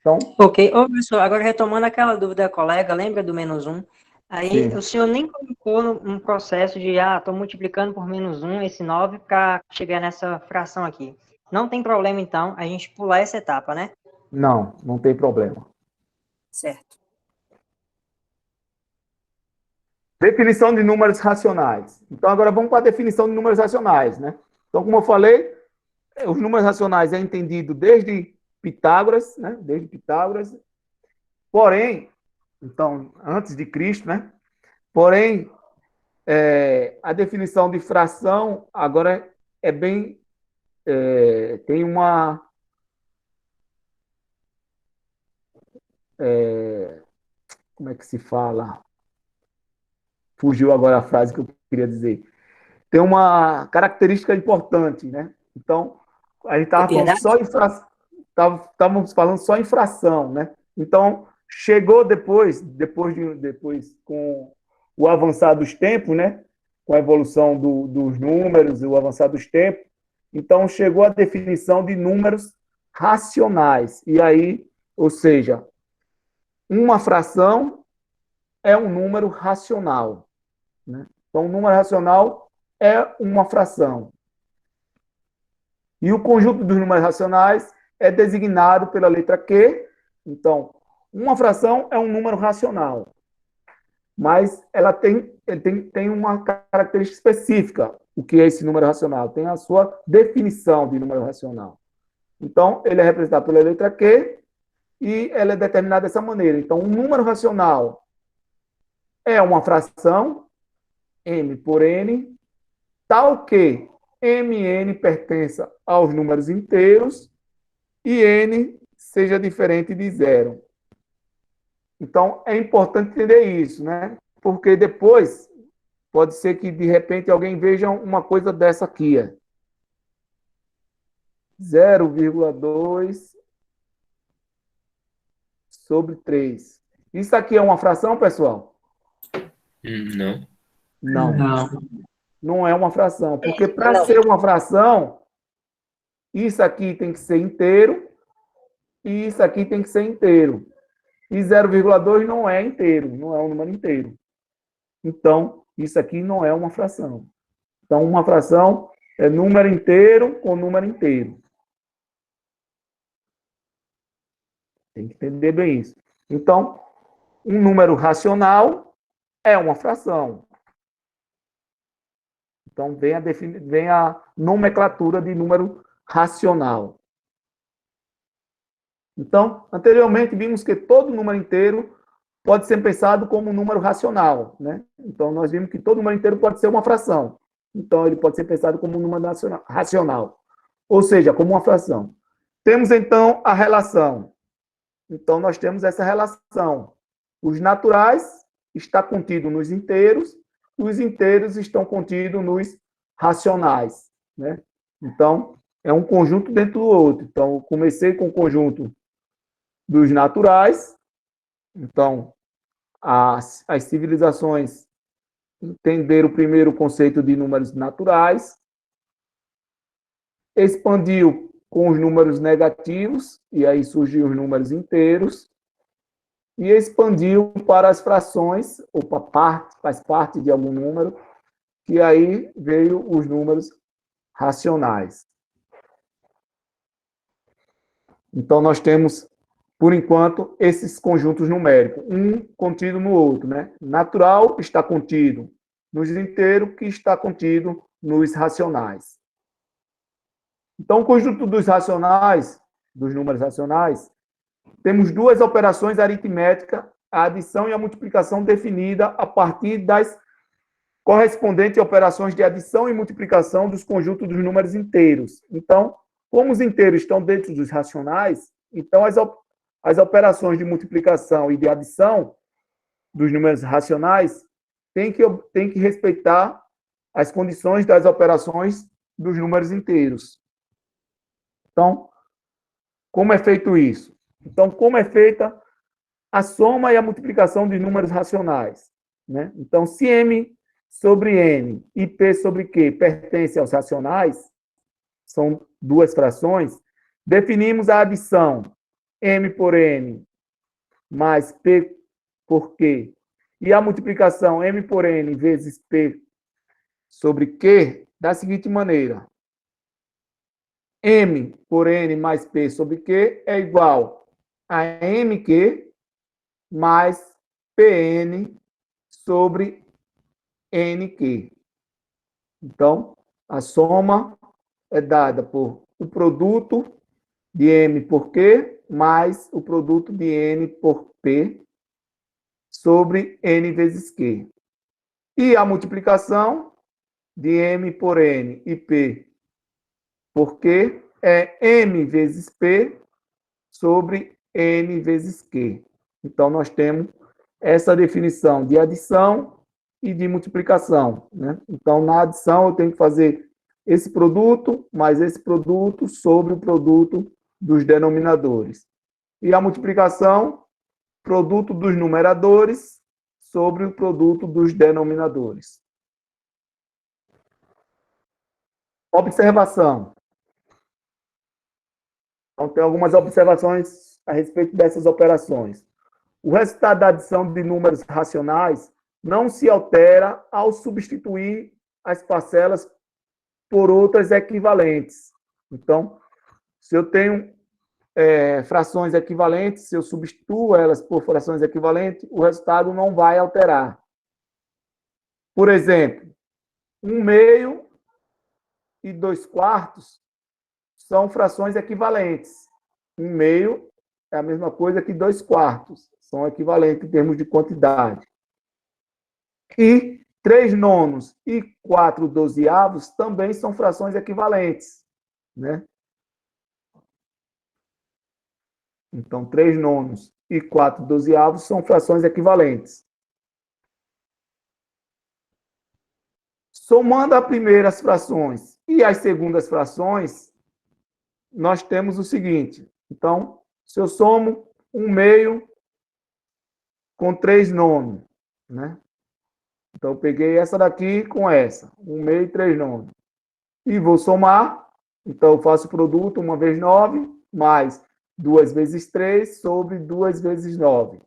Então, Ok. Ô, professor, agora retomando aquela dúvida da colega, lembra do menos 1? Aí sim. o senhor nem colocou um processo de, estou multiplicando por menos 1 esse 9 para chegar nessa fração aqui. Não tem problema, então, a gente pular essa etapa, né? Não tem problema. Certo. Definição de números racionais. Então, agora vamos para a definição de números racionais, né? Então, como eu falei, os números racionais é entendido desde Pitágoras, né? Desde Pitágoras. Porém, então, antes de Cristo, né? Porém, a definição de fração agora é bem... tem uma... como é que se fala? Fugiu agora a frase que eu queria dizer. Tem uma característica importante, né? Então, a gente estava falando só em estávamos falando só em fração, né? Então, chegou depois com o avançar dos tempos, né? Com a evolução dos números e o avançar dos tempos, então chegou a definição de números racionais. E aí, ou seja, uma fração é um número racional. Né? Então, um número racional é uma fração. E o conjunto dos números racionais é designado pela letra Q. Então, uma fração é um número racional. Mas ela tem uma característica específica. O que é esse número racional? Tem a sua definição de número racional. Então, ele é representado pela letra Q e ela é determinada dessa maneira. Então, um número racional é uma fração, m por n, tal que mn pertença aos números inteiros e n seja diferente de zero. Então, é importante entender isso, né? Porque depois pode ser que, de repente, alguém veja uma coisa dessa aqui. 0,2 sobre 3. Isso aqui é uma fração, pessoal? Não. Não. Não. Não é uma fração. Porque para Não. ser uma fração, isso aqui tem que ser inteiro e isso aqui tem que ser inteiro. E 0,2 não é inteiro, não é um número inteiro. Então, isso aqui não é uma fração. Então, uma fração é número inteiro com número inteiro. Tem que entender bem isso. Então, um número racional é uma fração. Então, vem a nomenclatura de número racional. Então, anteriormente, vimos que todo número inteiro pode ser pensado como um número racional, né? Então, nós vimos que todo número inteiro pode ser uma fração. Então, ele pode ser pensado como um número racional, ou seja, como uma fração. Temos, então, a relação. Então, nós temos essa relação. Os naturais estão contidos nos inteiros, e os inteiros estão contidos nos racionais, né? Então, é um conjunto dentro do outro. Então, eu comecei com o conjunto dos naturais. Então, as civilizações entenderam primeiro o conceito de números naturais, expandiu com os números negativos, e aí surgiu os números inteiros, e expandiu para as frações, ou faz parte de algum número, que aí veio os números racionais. Então, nós temos, por enquanto, esses conjuntos numéricos, um contido no outro, né? Natural está contido nos inteiros, que está contido nos racionais. Então, o conjunto dos racionais, dos números racionais, temos duas operações aritméticas, a adição e a multiplicação definida a partir das correspondentes operações de adição e multiplicação dos conjuntos dos números inteiros. Então, como os inteiros estão dentro dos racionais, então as operações de multiplicação e de adição dos números racionais têm que respeitar as condições das operações dos números inteiros. Então, como é feito isso? Então, como é feita a soma e a multiplicação de números racionais, né? Então, se M sobre N e P sobre Q pertencem aos racionais, são duas frações, definimos a adição M por N mais P por Q e a multiplicação M por N vezes P sobre Q da seguinte maneira. M por N mais P sobre Q é igual a MQ mais PN sobre NQ. Então, a soma é dada por o produto de M por Q mais o produto de N por P sobre N vezes Q. E a multiplicação de M por N e P por Q é M vezes P sobre N vezes Q. Então, nós temos essa definição de adição e de multiplicação, né? Então, na adição, eu tenho que fazer esse produto mais esse produto sobre o produto dos denominadores. E a multiplicação, produto dos numeradores sobre o produto dos denominadores. Observação. Então, tem algumas observações a respeito dessas operações. O resultado da adição de números racionais não se altera ao substituir as parcelas por outras equivalentes. Então, se eu tenho frações equivalentes, se eu substituo elas por frações equivalentes, o resultado não vai alterar. Por exemplo, 1/2 e 2/4 são frações equivalentes. 1/2 é a mesma coisa que 2/4. São equivalentes em termos de quantidade. E 3/9 e 4/12 também são frações equivalentes, né? Então, 3/9 e 4/12 são frações equivalentes. Somando as primeiras frações e as segundas frações, nós temos o seguinte. Então, se eu somo 1/2 com 3 nomes, né? Então, eu peguei essa daqui com essa, 1 meio e 3 nomes. E vou somar, então eu faço o produto 1 vezes 9, mais 2 vezes 3 sobre 2 vezes 9.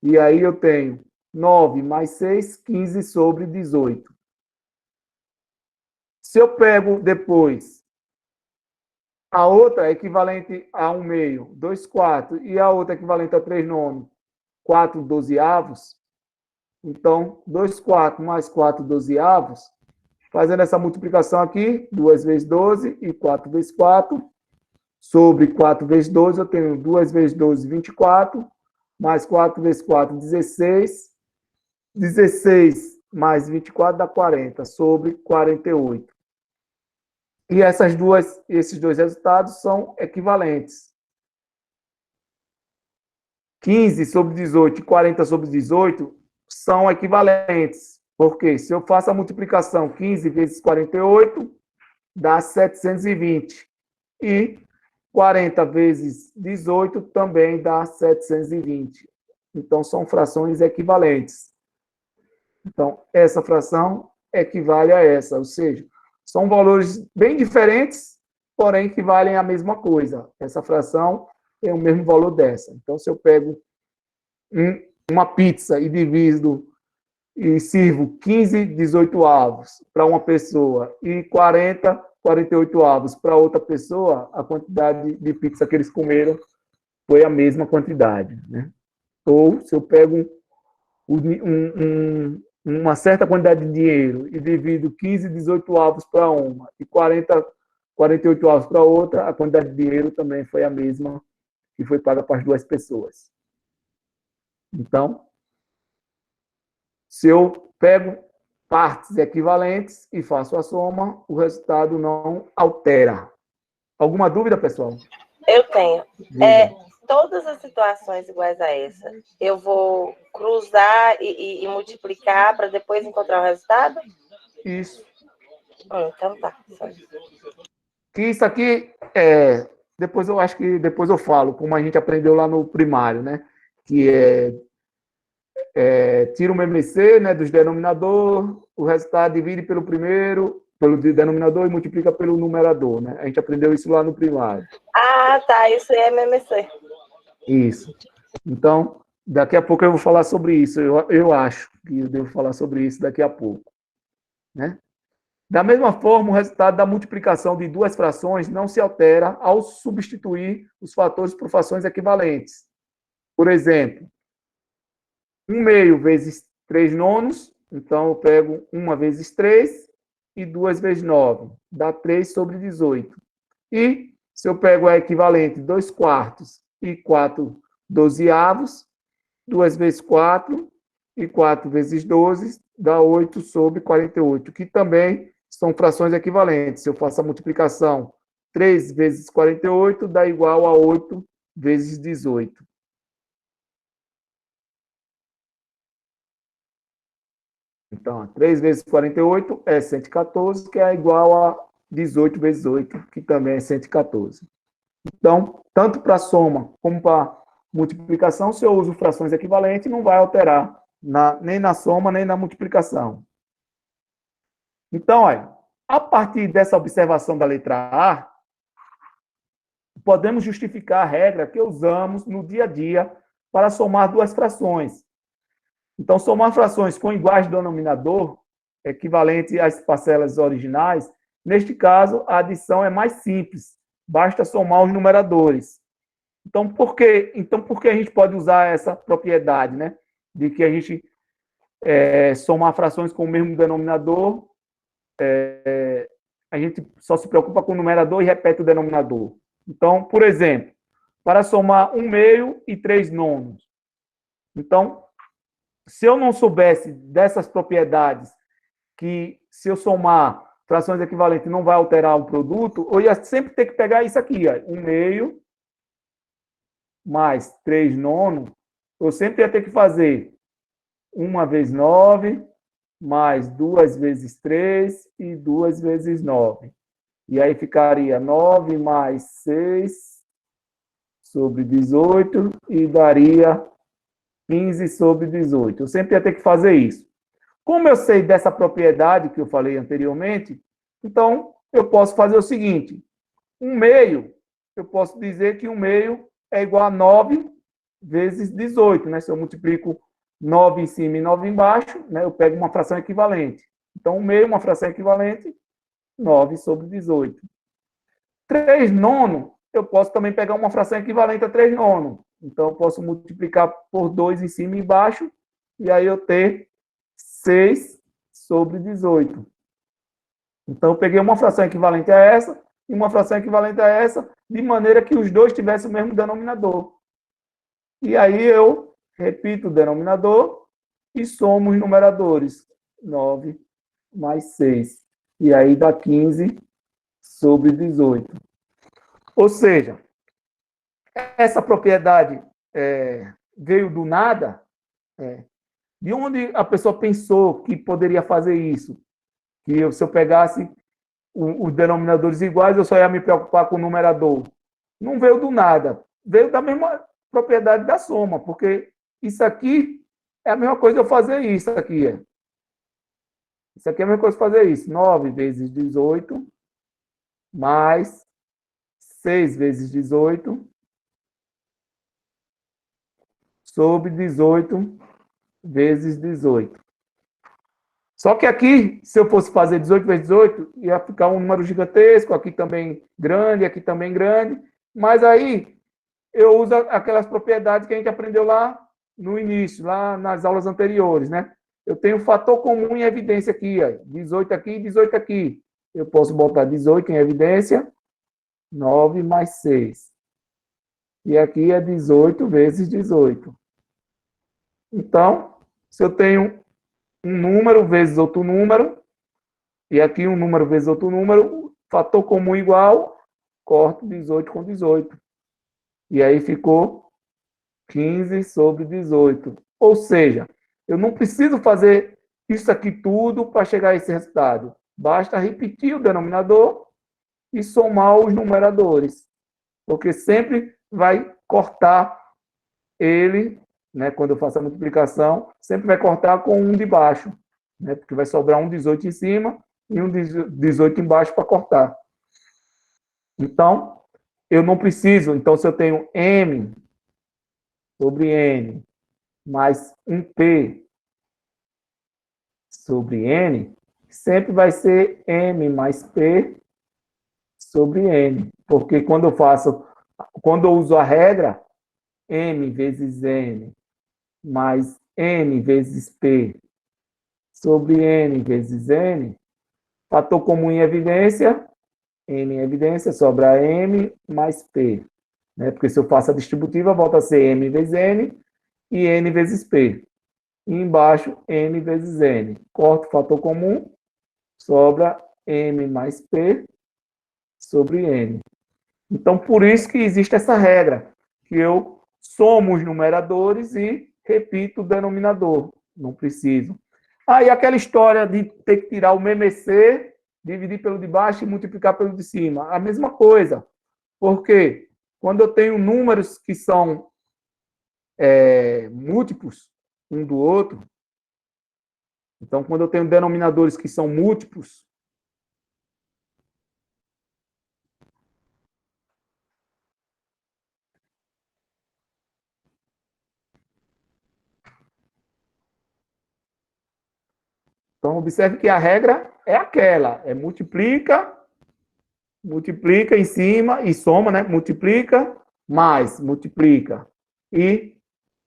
E aí eu tenho 9 mais 6, 15 sobre 18. Se eu pego depois a outra equivalente a 1 meio, 2 quartos, e a outra equivalente a 3 nomes, 4 dozeavos, então 2 quartos mais 4 dozeavos, fazendo essa multiplicação aqui, 2 vezes 12 e 4 vezes 4, sobre 4 vezes 12, eu tenho 2 vezes 12, 24, mais 4 vezes 4, 16, 16 mais 24 dá 40, sobre 48. E esses dois resultados são equivalentes. 15 sobre 18 e 40 sobre 18 são equivalentes. Porque se eu faço a multiplicação 15 vezes 48, dá 720. E 40 vezes 18 também dá 720. Então, são frações equivalentes. Então, essa fração equivale a essa, ou seja, são valores bem diferentes, porém que valem a mesma coisa. Essa fração tem o mesmo valor dessa. Então, se eu pego uma pizza e divido e sirvo 15 18avos para uma pessoa e 40 48avos para outra pessoa, a quantidade de pizza que eles comeram foi a mesma quantidade, né? Ou se eu pego uma certa quantidade de dinheiro e divido 15 18avos para uma e 40 48avos para outra, a quantidade de dinheiro também foi a mesma que foi paga para as duas pessoas. Então, se eu pego partes equivalentes e faço a soma, o resultado não altera. Alguma dúvida, pessoal? Eu tenho. Todas as situações iguais a essa, eu vou cruzar e multiplicar para depois encontrar o resultado? Isso. Então tá. Que isso aqui, depois eu acho que depois eu falo, como a gente aprendeu lá no primário, né? Que tira o MMC, né, dos denominador, o resultado divide pelo primeiro, pelo denominador e multiplica pelo numerador, né? A gente aprendeu isso lá no primário. Ah, tá, isso é MMC. Isso. Então, daqui a pouco eu vou falar sobre isso. Eu acho que eu devo falar sobre isso daqui a pouco, né? Da mesma forma, o resultado da multiplicação de duas frações não se altera ao substituir os fatores por frações equivalentes. Por exemplo, 1 meio vezes 3 nonos, então eu pego 1 vezes 3 e 2 vezes 9, dá 3 sobre 18. E se eu pego a equivalente 2 quartos e 4 dozeavos, 2 vezes 4 e 4 vezes 12, dá 8 sobre 48, que também são frações equivalentes. Se eu faço a multiplicação 3 vezes 48, dá igual a 8 vezes 18. Então, 3 vezes 48 é 114, que é igual a 18 vezes 8, que também é 114. Então, tanto para soma como para multiplicação, se eu uso frações equivalentes, não vai alterar nem na soma, nem na multiplicação. Então, olha, a partir dessa observação da letra A, podemos justificar a regra que usamos no dia a dia para somar duas frações. Então, somar frações com iguais denominador, equivalente às parcelas originais, neste caso, a adição é mais simples, basta somar os numeradores. Então, por que a gente pode usar essa propriedade, né? De que a gente somar frações com o mesmo denominador, a gente só se preocupa com o numerador e repete o denominador. Então, por exemplo, para somar 1 meio e 3 nonos. Então, se eu não soubesse dessas propriedades, que se eu somar frações equivalentes não vai alterar o produto, eu ia sempre ter que pegar isso aqui, ó, 1 meio mais 3 nonos, eu sempre ia ter que fazer 1 vezes 9, mais 2 vezes 3 e 2 vezes 9. E aí ficaria 9 mais 6 sobre 18 e daria 15 sobre 18. Eu sempre ia ter que fazer isso. Como eu sei dessa propriedade que eu falei anteriormente, então eu posso fazer o seguinte: 1/2, eu posso dizer que 1/2 é igual a 9 vezes 18, né? Se eu multiplico 9 em cima e 9 embaixo, né, eu pego uma fração equivalente. Então, 1/2, uma fração equivalente, 9 sobre 18. 3/9, eu posso também pegar uma fração equivalente a 3/9. Então, eu posso multiplicar por 2 em cima e embaixo, e aí eu ter 6 sobre 18. Então, eu peguei uma fração equivalente a essa e uma fração equivalente a essa, de maneira que os dois tivessem o mesmo denominador. E aí eu repito o denominador e somo os numeradores. 9 mais 6. E aí dá 15 sobre 18. Ou seja, essa propriedade veio do nada. De onde a pessoa pensou que poderia fazer isso? Que se eu pegasse os denominadores iguais, eu só ia me preocupar com o numerador. Não veio do nada. Veio da mesma propriedade da soma, porque isso aqui é a mesma coisa eu fazer isso aqui. Isso aqui é a mesma coisa fazer isso. 9 vezes 18 mais 6 vezes 18 sobre 18 vezes 18. Só que aqui, se eu fosse fazer 18 vezes 18, ia ficar um número gigantesco, aqui também grande, mas aí eu uso aquelas propriedades que a gente aprendeu lá no início, lá nas aulas anteriores, né? Eu tenho fator comum em evidência aqui, ó, 18 aqui e 18 aqui. Eu posso botar 18 em evidência, 9 mais 6. E aqui é 18 vezes 18. Então, se eu tenho um número vezes outro número, e aqui um número vezes outro número, fator comum igual, corto 18 com 18. E aí ficou 15 sobre 18. Ou seja, eu não preciso fazer isso aqui tudo para chegar a esse resultado. Basta repetir o denominador e somar os numeradores. Porque sempre vai cortar ele, né, quando eu faço a multiplicação, sempre vai cortar com um de baixo, né, porque vai sobrar um 18 em cima e um 18 embaixo para cortar. Então, eu não preciso. Então, se eu tenho M sobre N mais 1P sobre N, sempre vai ser M mais P sobre N. Porque quando eu uso a regra, M vezes N mais N vezes P sobre N vezes N, fator comum em evidência, N em evidência, sobra M mais P. Né? Porque se eu faço a distributiva, volta a ser M vezes N e N vezes P. E embaixo, N vezes N. Corto o fator comum, sobra M mais P sobre N. Então, por isso que existe essa regra, que eu somo os numeradores e repito o denominador. Não preciso. E aquela história de ter que tirar o MMC, dividir pelo de baixo e multiplicar pelo de cima. A mesma coisa. Porque quando eu tenho números que são múltiplos um do outro, então, quando eu tenho denominadores que são múltiplos, então, observe que a regra é aquela, multiplica em cima e soma, né? Multiplica, mais, multiplica. E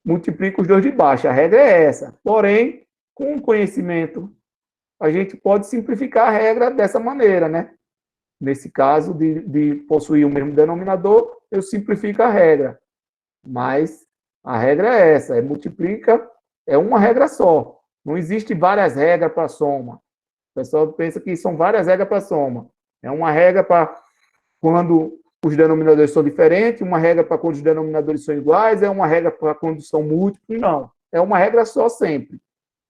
multiplica os dois de baixo. A regra é essa. Porém, com o conhecimento, a gente pode simplificar a regra dessa maneira, né? Nesse caso, de possuir o mesmo denominador, eu simplifico a regra. Mas a regra é essa, multiplica, é uma regra só. Não existe várias regras para soma. O pessoal pensa que são várias regras para soma. É uma regra para quando os denominadores são diferentes, uma regra para quando os denominadores são iguais, é uma regra para quando são múltiplos. Não. É uma regra só sempre.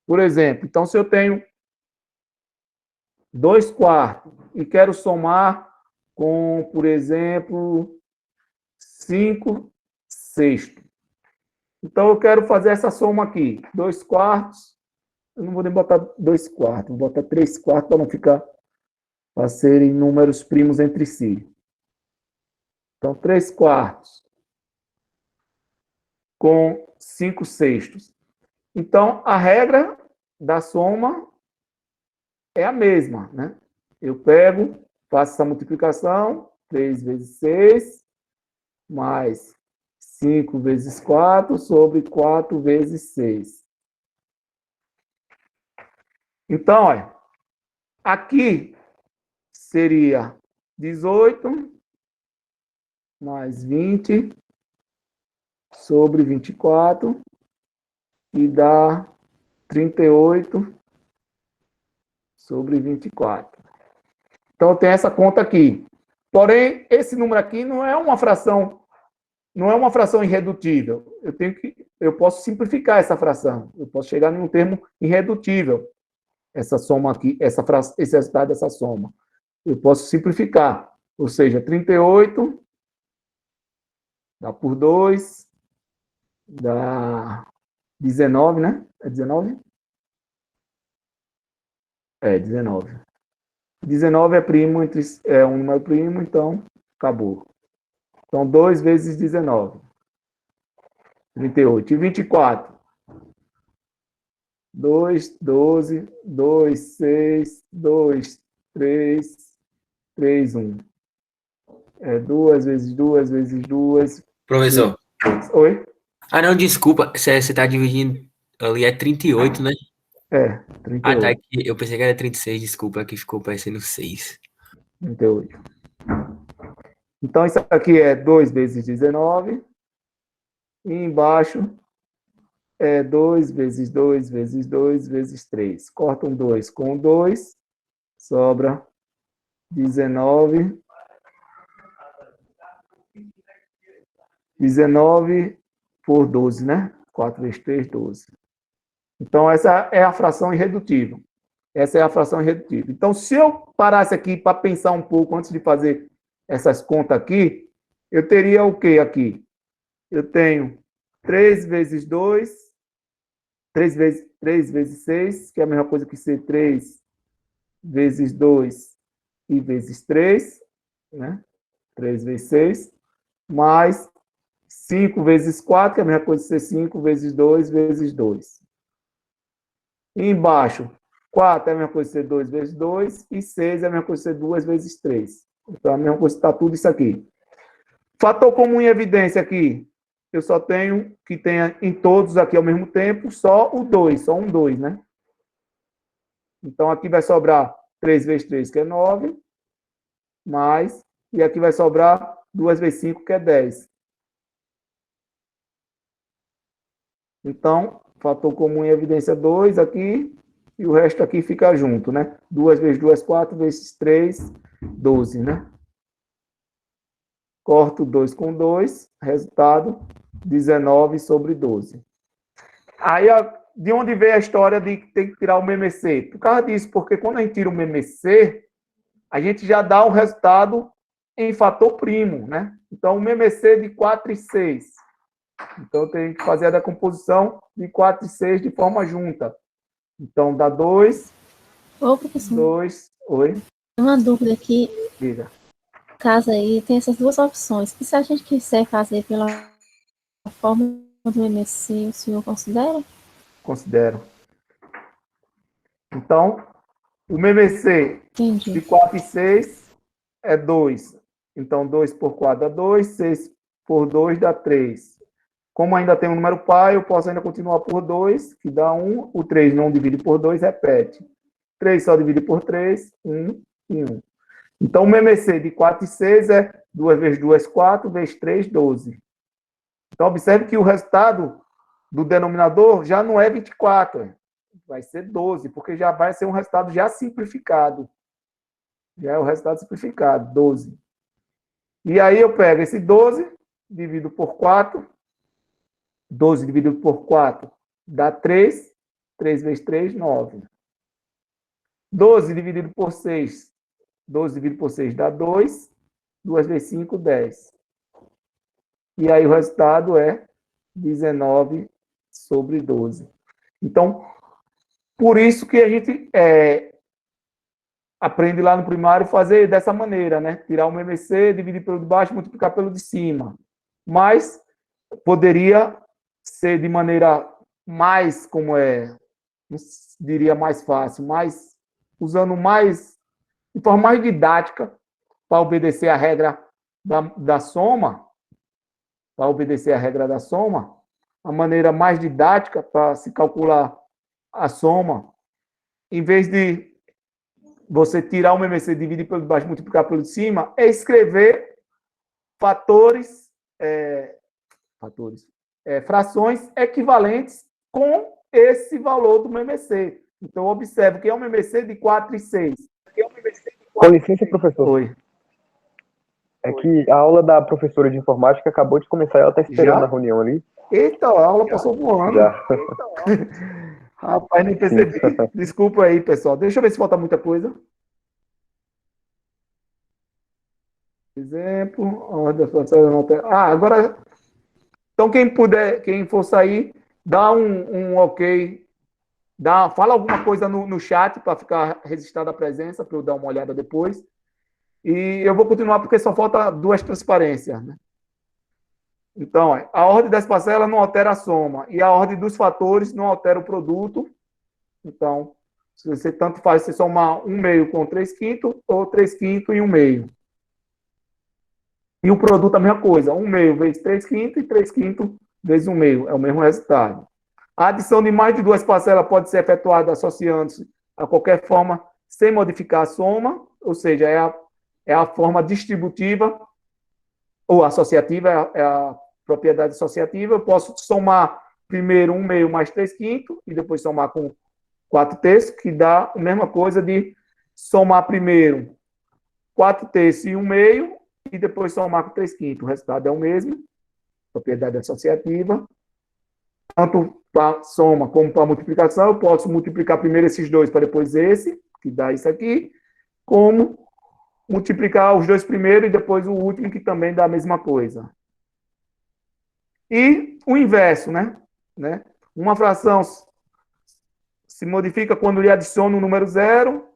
Por exemplo, então, se eu tenho 2/4 e quero somar com, por exemplo, 5/6. Então, eu quero fazer essa soma aqui. 2 quartos. Eu não vou nem botar 2 quartos, vou botar 3 quartos para não ficar, para serem números primos entre si. Então, 3 quartos com 5 sextos. Então, a regra da soma é a mesma, né? Eu pego, faço essa multiplicação, 3 vezes 6, mais 5 vezes 4, sobre 4 vezes 6. Então, olha, aqui seria 18 mais 20 sobre 24 e dá 38 sobre 24. Então, tem essa conta aqui. Porém, esse número aqui não é uma fração irredutível. Eu posso simplificar essa fração. Eu posso chegar em um termo irredutível. Essa soma aqui, esse resultado dessa soma. Eu posso simplificar. Ou seja, 38 dá por 2, dá 19, né? É 19? É, 19. 19 é primo, é um número primo, então acabou. Então, 2 vezes 19. 38. E 24. 2, 12, 2, 6, 2, 3, 3, 1. É 2 vezes 2 vezes 2. Professor. Oi? Ah, não, desculpa. Você está dividindo ali, é 38, né? É, Ah, tá 38. aqui. Eu pensei que era 36, desculpa. Aqui ficou parecendo 6. 38. Então, isso aqui é 2 vezes 19. E embaixo é 2 vezes 2 vezes 2 vezes 3. Corta um 2 com 2. Sobra 19. 19 por 12, né? 4 vezes 3, 12. Então, essa é a fração irredutível. Essa é a fração irredutível. Então, se eu parasse aqui para pensar um pouco antes de fazer essas contas aqui, eu teria o quê aqui? Eu tenho 3 vezes 2, 3 vezes 6, que é a mesma coisa que ser 3 vezes 2 e vezes 3, né? 3 vezes 6, mais 5 vezes 4, que é a mesma coisa que ser 5 vezes 2 vezes 2. E embaixo, 4 é a mesma coisa que ser 2 vezes 2, e 6 é a mesma coisa que ser 2 vezes 3. Então, a mesma coisa está tudo isso aqui. Fator comum em evidência aqui. Eu só tenho que tenha em todos aqui ao mesmo tempo, só o 2, só um 2, né? Então, aqui vai sobrar 3 vezes 3, que é 9, mais, e aqui vai sobrar 2 vezes 5, que é 10. Então, fator comum em evidência 2 aqui, e o resto aqui fica junto, né? 2 vezes 2, 4, vezes 3, 12, né? Corto 2 com 2, resultado 19 sobre 12. Aí, de onde veio a história de que tem que tirar o MMC? Por causa disso, porque quando a gente tira o MMC, a gente já dá o resultado em fator primo, né? Então, o MMC de 4 e 6. Então, tem que fazer a decomposição de 4 e 6 de forma junta. Então, dá 2. Ô, professor, 2. Oi? tem uma dúvida aqui. Diga. Caso aí, tem essas duas opções. E se a gente quiser fazer pela forma do MSC, o senhor considera? Considero. Então, o MMC Entendi. de 4 e 6 é 2. Então, 2 por 4 dá 2, 6 por 2 dá 3. Como ainda tem um número par, eu posso ainda continuar por 2, que dá 1. O 3 não divide por 2, repete. 3 só divide por 3, 1 e 1. Então, o MMC de 4 e 6 é 2 vezes 2, 4, vezes 3, 12. Então, observe que o resultado do denominador já não é 24, vai ser 12, porque já vai ser um resultado já simplificado. Já é o resultado simplificado, 12. E aí eu pego esse 12, divido por 4, 12 dividido por 4 dá 3, 3 vezes 3, 9. 12 dividido por 6, 12 dividido por 6 dá 2, 2 vezes 5, 10. E aí o resultado é 19 sobre 12. Então, por isso que a gente aprende lá no primário fazer dessa maneira, né? Tirar o MMC, dividir pelo de baixo, multiplicar pelo de cima. Mas poderia ser de maneira mais, não diria mais fácil, mas usando mais, de forma mais didática, para obedecer a regra da soma, para obedecer a regra da soma, a maneira mais didática para se calcular a soma, em vez de você tirar o MMC, dividir pelo de baixo, multiplicar pelo de cima, é escrever frações equivalentes com esse valor do MMC. Então, observe que é um MMC de 4 e 6. Com licença, professor. Oi. É que a aula da professora de informática acabou de começar, ela está esperando Já? na reunião ali. Eita, a aula passou voando. Já. Rapaz, nem percebi. Desculpa aí, pessoal. Deixa eu ver se falta muita coisa. Exemplo. Agora. Então, quem for sair, dá um ok. Fala alguma coisa no chat para ficar registrada a presença, para eu dar uma olhada depois. E eu vou continuar porque só falta 2 transparências, né? Então, a ordem das parcelas não altera a soma e a ordem dos fatores não altera o produto. Então, se você tanto faz você somar 1/2 com 3/5 ou 3/5 e 1/2. E o produto a mesma coisa, 1/2 vezes 3/5 e 3/5 vezes 1/2. É o mesmo resultado. A adição de mais de 2 parcelas pode ser efetuada associando-se a qualquer forma sem modificar a soma, ou seja, é a forma distributiva ou associativa, é a propriedade associativa. Eu posso somar primeiro 1/2 mais 3/5 e depois somar com 4/3, que dá a mesma coisa de somar primeiro 4/3 e 1/2 e depois somar com 3/5. O resultado é o mesmo, propriedade associativa. Tanto para soma como para multiplicação, eu posso multiplicar primeiro esses dois para depois esse, que dá isso aqui, como multiplicar os dois primeiros e depois o último, que também dá a mesma coisa. E o inverso, né? Uma fração se modifica quando lhe adiciono o número 0,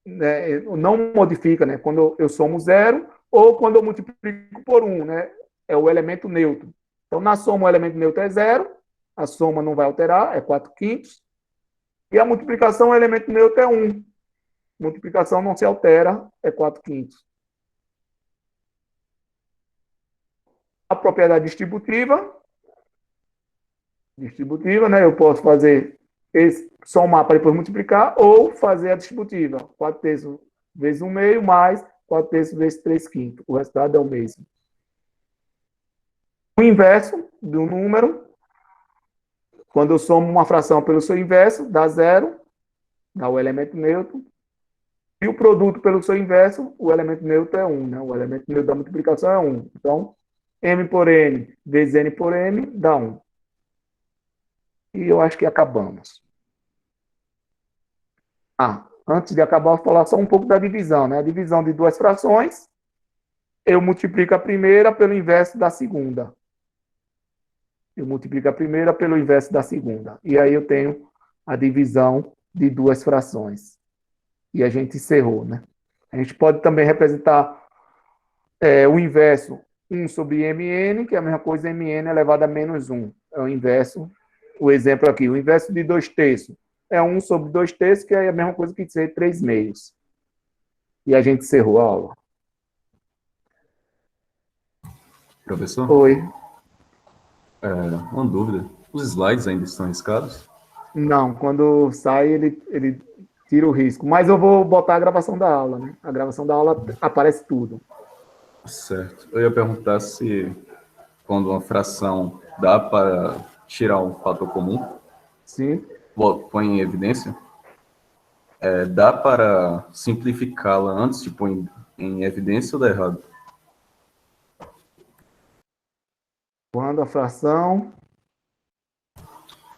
né? Não modifica, né? Quando eu somo 0, ou quando eu multiplico por 1, né? É o elemento neutro. Então, na soma, o elemento neutro é 0, a soma não vai alterar, é 4/5. E a multiplicação, o elemento neutro é 1. Multiplicação não se altera, é 4/5. A propriedade distributiva, né? Eu posso fazer somar para depois multiplicar, ou fazer a distributiva. 4/3 vezes 1/2 mais 4/3 vezes 3/5. O resultado é o mesmo. O inverso do número, quando eu somo uma fração pelo seu inverso, dá 0, dá o elemento neutro. E o produto pelo seu inverso, o elemento neutro é 1, né? O elemento neutro da multiplicação é 1. Então, m por n vezes n por m dá 1. E eu acho que acabamos. Antes de acabar, eu vou falar só um pouco da divisão, né? A divisão de 2 frações, eu multiplico a primeira pelo inverso da segunda. Eu multiplico a primeira pelo inverso da segunda. E aí eu tenho a divisão de 2 frações. E a gente encerrou, né? A gente pode também representar o inverso 1 sobre mn, que é a mesma coisa mn elevado a menos 1. É o inverso, o exemplo aqui, o inverso de 2/3 é 1 sobre 2/3, que é a mesma coisa que ser 3/2. E a gente encerrou a aula. Professor? Oi. Uma dúvida. Os slides ainda estão riscados? Não, quando sai ele tira o risco. Mas eu vou botar a gravação da aula, né? A gravação da aula aparece tudo. Certo. Eu ia perguntar se, quando uma fração dá para tirar um fator comum, sim, põe em evidência, dá para simplificá-la antes de pôr em evidência ou dá errado? Quando a fração